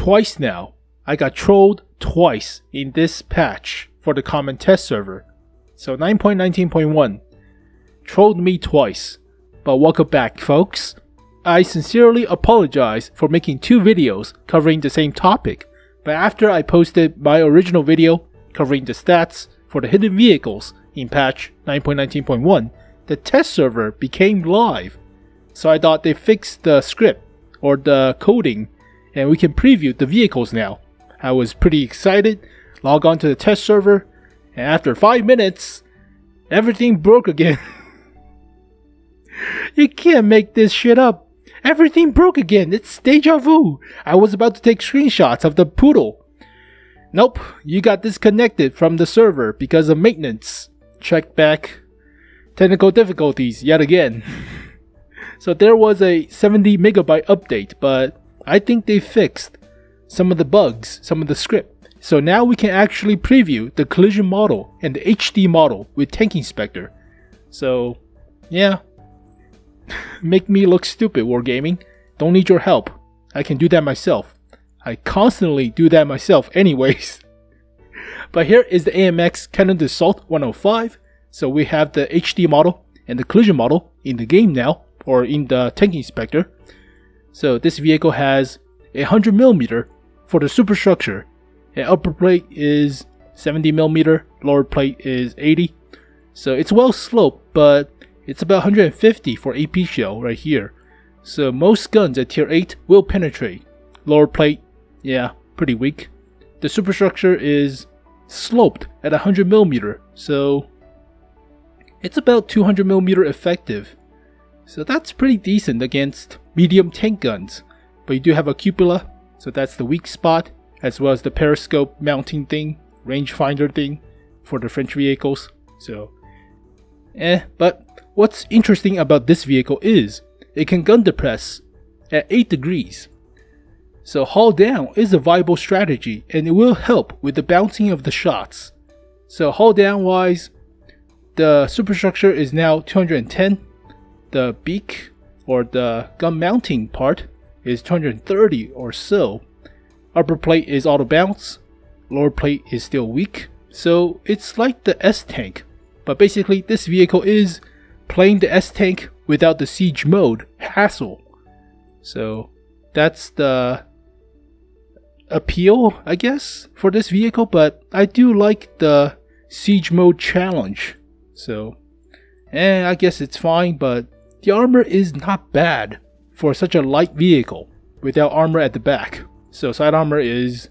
twice now. I got trolled twice in this patch for the common test server. So 9.19.1 trolled me twice. But welcome back, folks. I sincerely apologize for making two videos covering the same topic. But after I posted my original video covering the stats for the hidden vehicles in patch 9.19.1, the test server became live. So I thought they fixed the script or the coding and we can preview the vehicles now. I was pretty excited, log on to the test server, and after 5 minutes, everything broke again. You can't make this shit up. Everything broke again. It's deja vu. I was about to take screenshots of the Pudel. Nope, you got disconnected from the server because of maintenance. Check back. Technical difficulties yet again. So there was a 70 megabyte update, but I think they fixed some of the bugs, some of the script. So now we can actually preview the collision model and the HD model with Tank Inspector. So yeah, make me look stupid, Wargaming. Don't need your help. I can do that myself. I constantly do that myself anyways. But here is the AMX Canon Dassault 105. So we have the HD model and the collision model in the game now, or in the Tank Inspector. So this vehicle has 100mm for the superstructure. And upper plate is 70mm, lower plate is 80. So it's well sloped, but it's about 150 for AP shell right here. So most guns at tier 8 will penetrate. Lower plate, yeah, pretty weak. The superstructure is sloped at 100mm, so it's about 200mm effective. So that's pretty decent against medium tank guns. But you do have a cupola, so that's the weak spot, as well as the periscope mounting thing, rangefinder thing for the French vehicles. So, but what's interesting about this vehicle is it can gun depress at 8 degrees. So hull down is a viable strategy and it will help with the bouncing of the shots. So hull down wise, the superstructure is now 210. The beak or the gun mounting part is 230 or so. Upper plate is auto bounce, lower plate is still weak. So it's like the S-Tank, but basically this vehicle is playing the S-Tank without the siege mode hassle. So that's the appeal, I guess, for this vehicle, but I do like the siege mode challenge. So, I guess it's fine, but the armor is not bad for such a light vehicle without armor at the back. So side armor is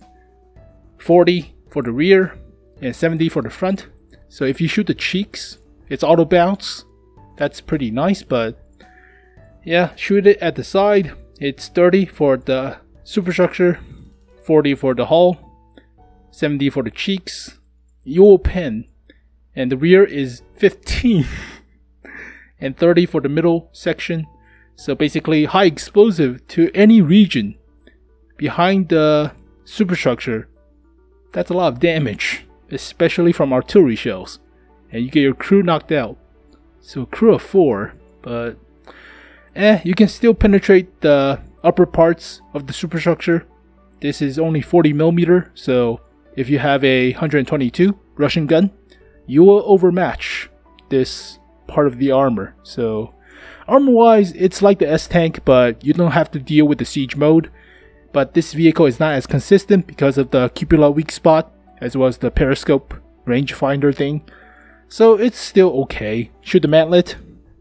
40 for the rear and 70 for the front. So if you shoot the cheeks, it's auto bounce. That's pretty nice, but yeah, shoot it at the side. It's 30 for the superstructure, 40 for the hull, 70 for the cheeks, Yule pen, and the rear is 15 and 30 for the middle section. So basically high explosive to any region behind the superstructure. That's a lot of damage, especially from artillery shells, and you get your crew knocked out. So crew of 4, but you can still penetrate the upper parts of the superstructure. This is only 40mm, so if you have a 122 Russian gun, you will overmatch this part of the armor. So armor wise, it's like the S-Tank, but you don't have to deal with the siege mode. But this vehicle is not as consistent because of the cupola weak spot, as well as the periscope rangefinder thing. So it's still okay. Shoot the mantlet,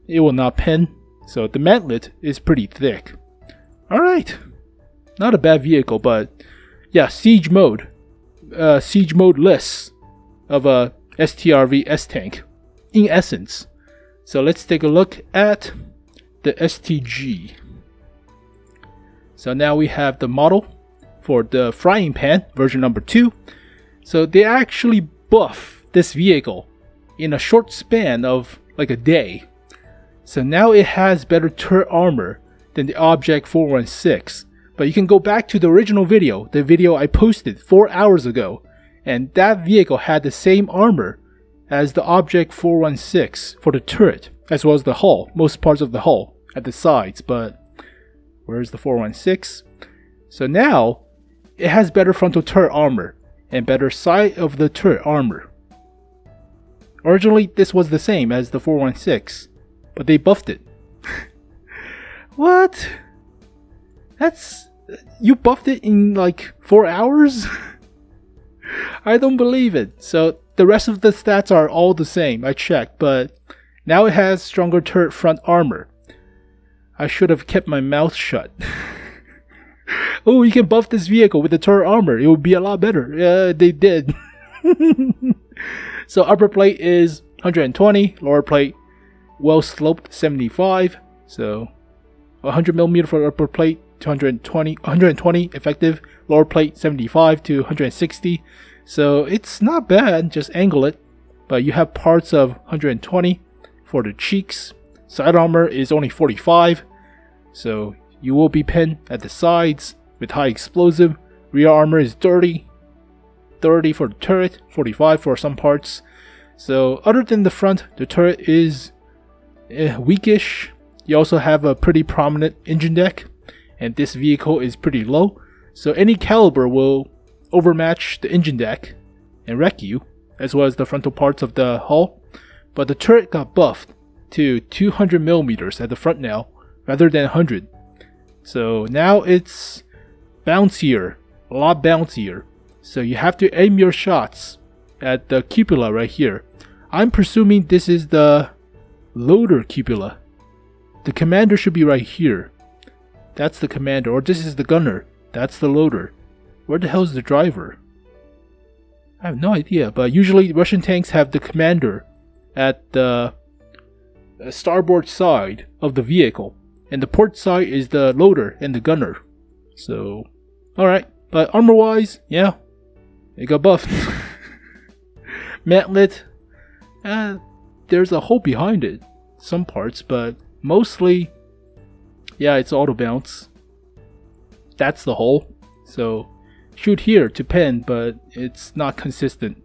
it will not pen. So the mantlet is pretty thick. Alright, not a bad vehicle, but yeah, siege mode. Siege mode less of a STRV S-Tank in essence. So let's take a look at the STG. So now we have the model for the frying pan version number 2. So they actually buff this vehicle in a short span of like a day. So now it has better turret armor than the Object 416. But you can go back to the original video, the video I posted 4 hours ago, and that vehicle had the same armor as the Object 416 for the turret, as well as the hull, most parts of the hull at the sides. But where's the 416? So now it has better frontal turret armor and better side of the turret armor. Originally, this was the same as the 416, but they buffed it. What? You buffed it in like 4 hours? I don't believe it. So the rest of the stats are all the same, I checked, but now it has stronger turret front armor. I should have kept my mouth shut. Oh, you can buff this vehicle with the turret armor. It would be a lot better. Yeah, they did. So upper plate is 120, lower plate well sloped 75. So 100mm for upper plate, 120 effective, lower plate 75 to 160. So it's not bad, just angle it. But you have parts of 120 for the cheeks. Side armor is only 45. So you will be pinned at the sides with high explosive. Rear armor is 30 for the turret, 45 for some parts. So other than the front, the turret is weakish. You also have a pretty prominent engine deck, and this vehicle is pretty low. So any caliber will overmatch the engine deck and wreck you, as well as the frontal parts of the hull. But the turret got buffed to 200mm at the front now, rather than 100. So now it's bouncier, a lot bouncier. So you have to aim your shots at the cupola right here. I'm presuming this is the loader cupola. The commander should be right here. That's the commander, or this is the gunner. That's the loader. Where the hell is the driver? I have no idea, but usually Russian tanks have the commander at the starboard side of the vehicle, and the port side is the loader and the gunner. So, alright, but armor wise, yeah, it got buffed. Mantlet, there's a hole behind it, some parts, but mostly, yeah, it's auto bounce. That's the hole. So shoot here to pin, but it's not consistent.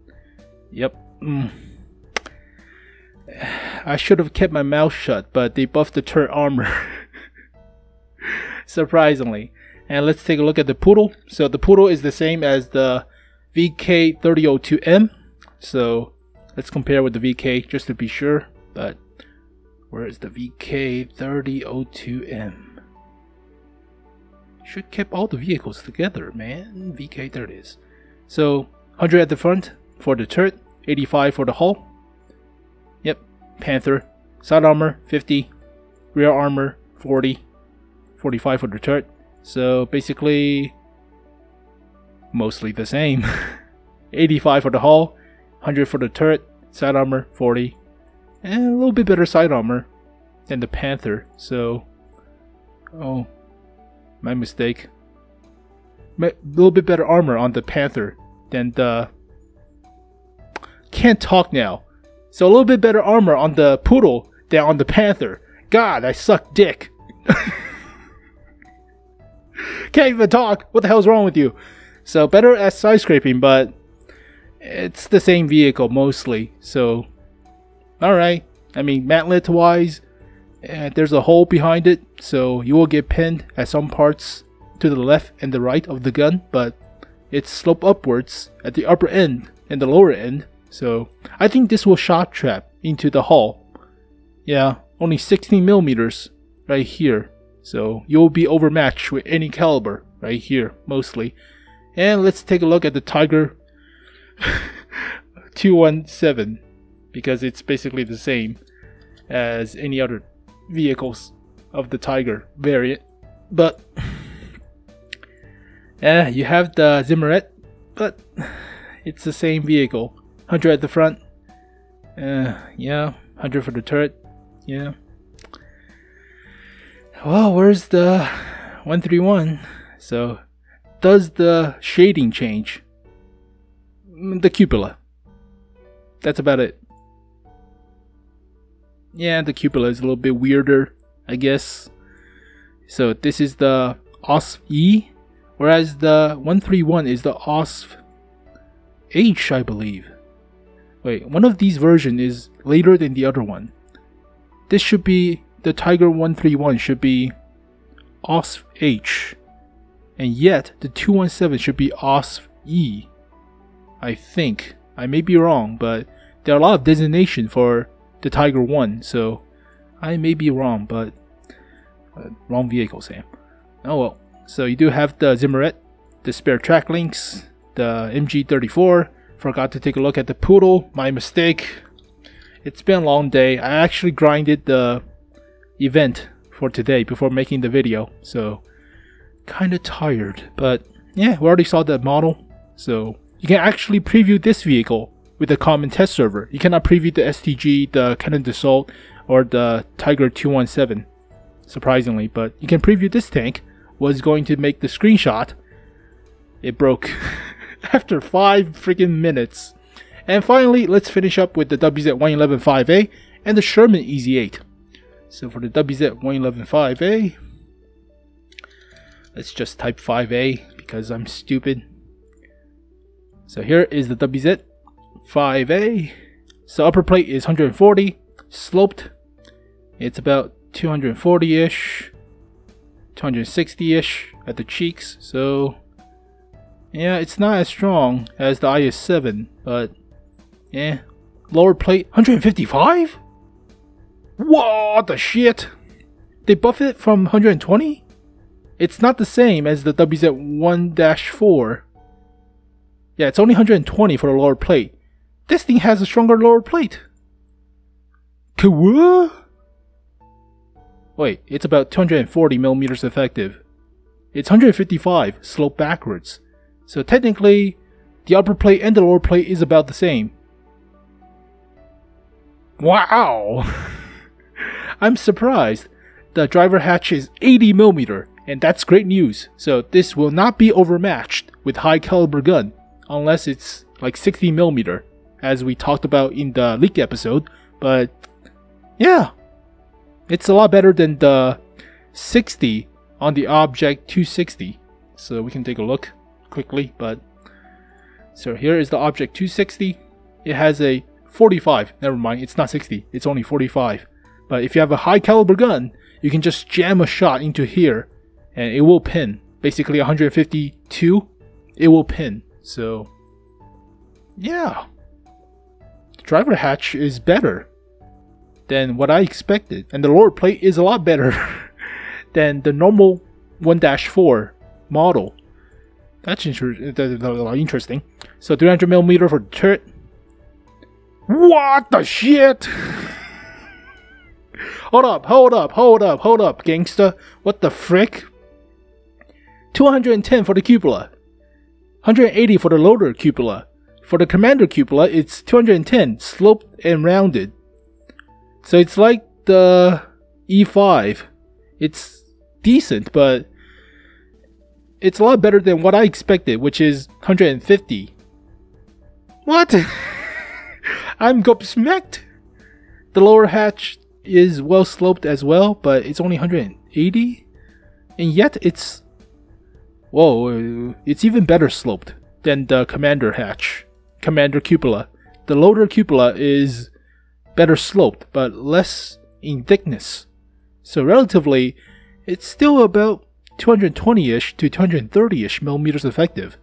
Yep. I should have kept my mouth shut, but they buffed the turret armor. Surprisingly. And let's take a look at the Pudel. So the Pudel is the same as the VK3002M. So let's compare with the VK just to be sure. But where is the VK3002M? Should keep all the vehicles together, man. VK, there it is. So 100 at the front for the turret, 85 for the hull. Yep, Panther. Side armor 50, rear armor 40, 45 for the turret. So basically mostly the same. 85 for the hull, 100 for the turret, side armor 40, and a little bit better side armor than the Panther. So, oh, my mistake. A little bit better armor on the Panther than the... Can't talk now. So a little bit better armor on the Pudel than on the Panther. God, I suck dick. Can't even talk. What the hell's wrong with you? So better at side scraping, but it's the same vehicle mostly. So, alright. I mean, mantlet wise, there's a hole behind it, so you will get pinned at some parts to the left and the right of the gun, but it's sloped upwards at the upper end and the lower end. So I think this will shot trap into the hull. Yeah, only 16mm right here. So you'll be overmatched with any caliber right here, mostly. And let's take a look at the Tiger 217, because it's basically the same as any other vehicles of the Tiger variant. But you have the Zimmerit, but it's the same vehicle. 100 at the front. Yeah, 100 for the turret. Yeah. Well, where's the 131? So, does the shading change? The cupola. That's about it. Yeah, the cupola is a little bit weirder, I guess. So this is the OSF E, whereas the 131 is the OSF H, I believe. Wait, one of these versions is later than the other one. This should be, the Tiger 131 should be OSF H. and yet the 217 should be OSF-E. I think. I may be wrong, but there are a lot of designation for the Tiger 1, so I may be wrong, but wrong vehicle, Sam. Oh well. So you do have the Zimmerit, the spare track links, the MG34. Forgot to take a look at the Pudel. My mistake. It's been a long day. I actually grinded the event for today before making the video, so kinda tired. But yeah, we already saw the model, so you can actually preview this vehicle with the common test server. You cannot preview the STG, the Canon Dassault, or the Tiger 217, surprisingly, but you can preview this tank. Was going to make the screenshot. It broke after 5 freaking minutes. And finally, let's finish up with the WZ-111-5A and the Sherman EZ8. So for the WZ-111-5A, let's just type 5A because I'm stupid. So here is the WZ-5A. So upper plate is 140, sloped. It's about 240-ish, 260-ish at the cheeks. So yeah, it's not as strong as the IS-7, but yeah. Lower plate 155? What the shit? They buffed it from 120? It's not the same as the WZ-1-4. Yeah, it's only 120 for the lower plate. This thing has a stronger lower plate. Cool. Wait, it's about 240 millimeters effective. It's 155 slope backwards. So technically, the upper plate and the lower plate is about the same. Wow! I'm surprised. The driver hatch is 80 millimeter, and that's great news. So this will not be overmatched with high caliber gun, unless it's like 60 millimeter, as we talked about in the leak episode. But yeah, it's a lot better than the 60 on the Object 260. So we can take a look quickly. But so here is the Object 260. It has a 45. Never mind, it's not 60. It's only 45. But if you have a high caliber gun, you can just jam a shot into here, and it will pin. Basically 152, it will pin. So yeah, the driver hatch is better than what I expected, and the lower plate is a lot better than the normal 1-4 model. That's interesting. So 300 millimeter for the turret. What the shit? Hold up, gangsta. What the frick? 210 for the cupola. 180 for the loader cupola. For the commander cupola, it's 210, sloped and rounded. So it's like the E5. It's decent, but it's a lot better than what I expected, which is 150. What? I'm gobsmacked. The lower hatch is well sloped as well, but it's only 180, and yet it's it's even better sloped than the commander hatch, commander cupola. The loader cupola is better sloped, but less in thickness. So relatively, it's still about 220-ish to 230-ish millimeters effective.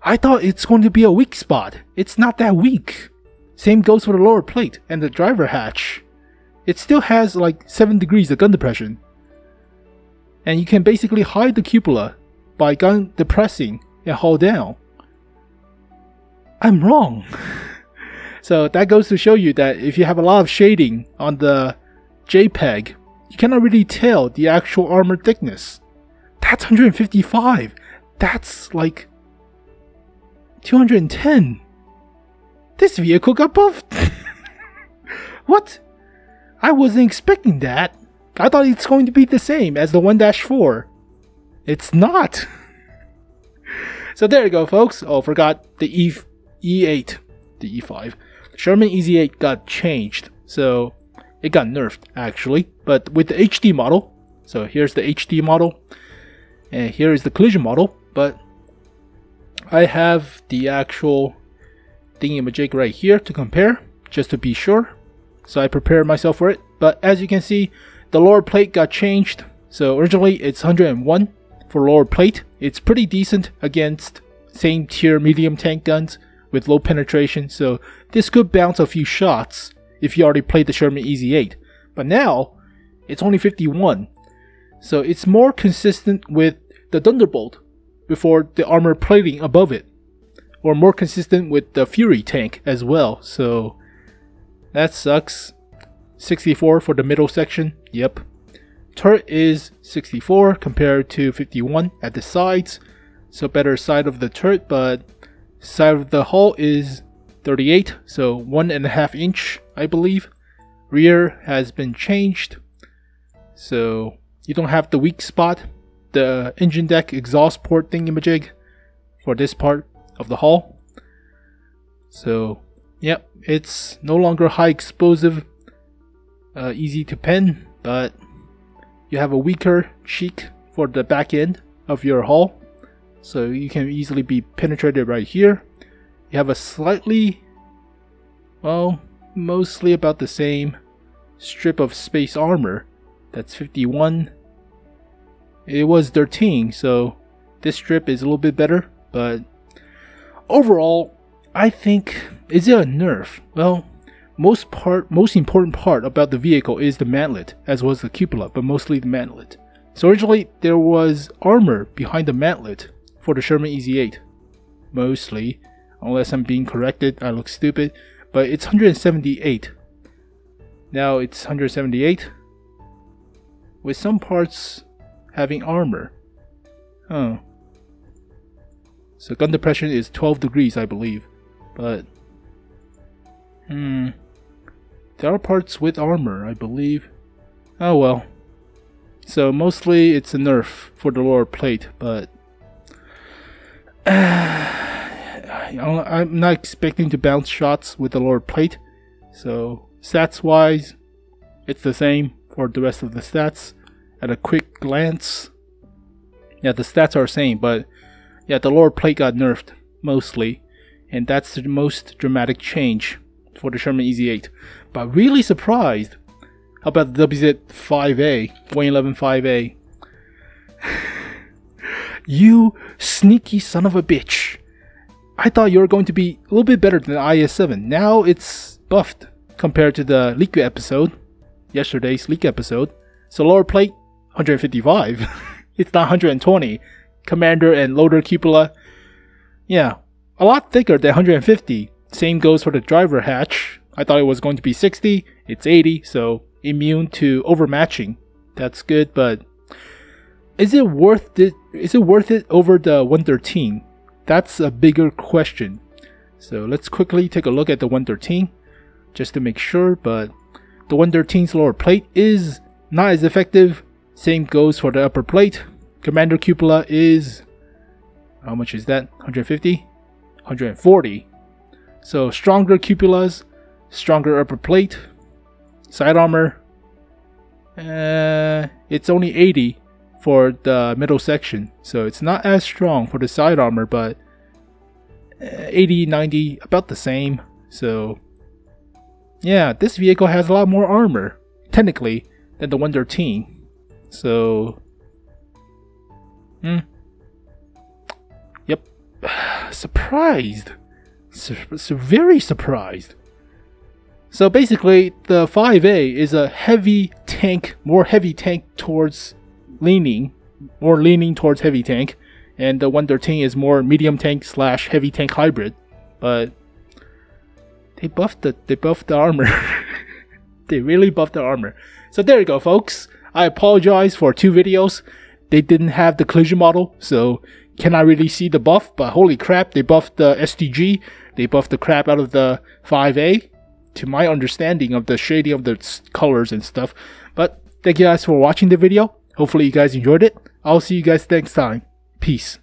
I thought it's going to be a weak spot. It's not that weak. Same goes for the lower plate and the driver hatch. It still has like 7 degrees of gun depression. And you can basically hide the cupola by gun depressing and hold down. I'm wrong. So that goes to show you that if you have a lot of shading on the JPEG, you cannot really tell the actual armor thickness. That's 155. That's like 210. This vehicle got buffed. What? I wasn't expecting that. I thought it's going to be the same as the 1-4. It's not. So there you go, folks. Oh, forgot the E8, the E5. Sherman EZ8 got changed, so it got nerfed actually. But with the HD model, so here's the HD model, and here is the collision model. But I have the actual thingamajig right here to compare, just to be sure. So I prepared myself for it. But as you can see, the lower plate got changed. So originally it's 101 for lower plate. It's pretty decent against same tier medium tank guns with low penetration, so this could bounce a few shots if you already played the Sherman EZ8. But now, it's only 51, so it's more consistent with the Thunderbolt before the armor plating above it, or more consistent with the Fury tank as well, so that sucks. 64 for the middle section, yep. Turret is 64 compared to 51 at the sides, so better side of the turret, but side of the hull is 38, so 1.5 inch, I believe. Rear has been changed, so you don't have the weak spot, the engine deck exhaust port thingamajig for this part of the hull. So, yep, it's no longer high explosive, easy to pen, but you have a weaker cheek for the back end of your hull, so you can easily be penetrated right here. You have a slightly, well, mostly about the same strip of space armor. That's 51. It was 13, so this strip is a little bit better, but overall, I think, is it a nerf? Well, most important part about the vehicle is the mantlet, as well as the cupola, but mostly the mantlet. So originally, there was armor behind the mantlet for the Sherman EZ8. Mostly, unless I'm being corrected, I look stupid, but it's 178. Now it's 178, with some parts having armor. Oh. So gun depression is 12 degrees, I believe, but there are parts with armor, I believe. Oh well. So mostly it's a nerf for the lower plate, but I'm not expecting to bounce shots with the lower plate. So stats wise, it's the same for the rest of the stats. At a quick glance, yeah, the stats are the same, but yeah, the lower plate got nerfed mostly, and that's the most dramatic change for the Sherman EZ8. But really surprised about the WZ-5A, 111-5A. You sneaky son of a bitch. I thought you were going to be a little bit better than the IS-7. Now it's buffed compared to the leak episode, yesterday's leak episode. So lower plate, 155. It's not 120. Commander and loader cupola, yeah, a lot thicker than 150. Same goes for the driver hatch. I thought it was going to be 60. It's 80, so immune to overmatching. That's good, but is it worth it? Is it worth it over the 113? That's a bigger question. So let's quickly take a look at the 113 just to make sure, but the 113's lower plate is not as effective. Same goes for the upper plate. Commander cupola is, how much is that? 150? 140. So stronger cupolas, stronger upper plate. Side armor, it's only 80 for the middle section. So it's not as strong for the side armor, but 80, 90, about the same. So yeah, this vehicle has a lot more armor, technically, than the 113. So yep, surprised, so very surprised. So basically, the 5A is a heavy tank, more heavy tank towards leaning towards heavy tank, and the 113 is more medium tank / heavy tank hybrid. But they buffed the armor. They really buffed the armor. So there you go, folks. I apologize for 2 videos. They didn't have the collision model, so cannot really see the buff, but holy crap, they buffed the STG, they buffed the crap out of the 5A, to my understanding of the shading of the colors and stuff. But thank you guys for watching the video. Hopefully you guys enjoyed it. I'll see you guys next time. Peace.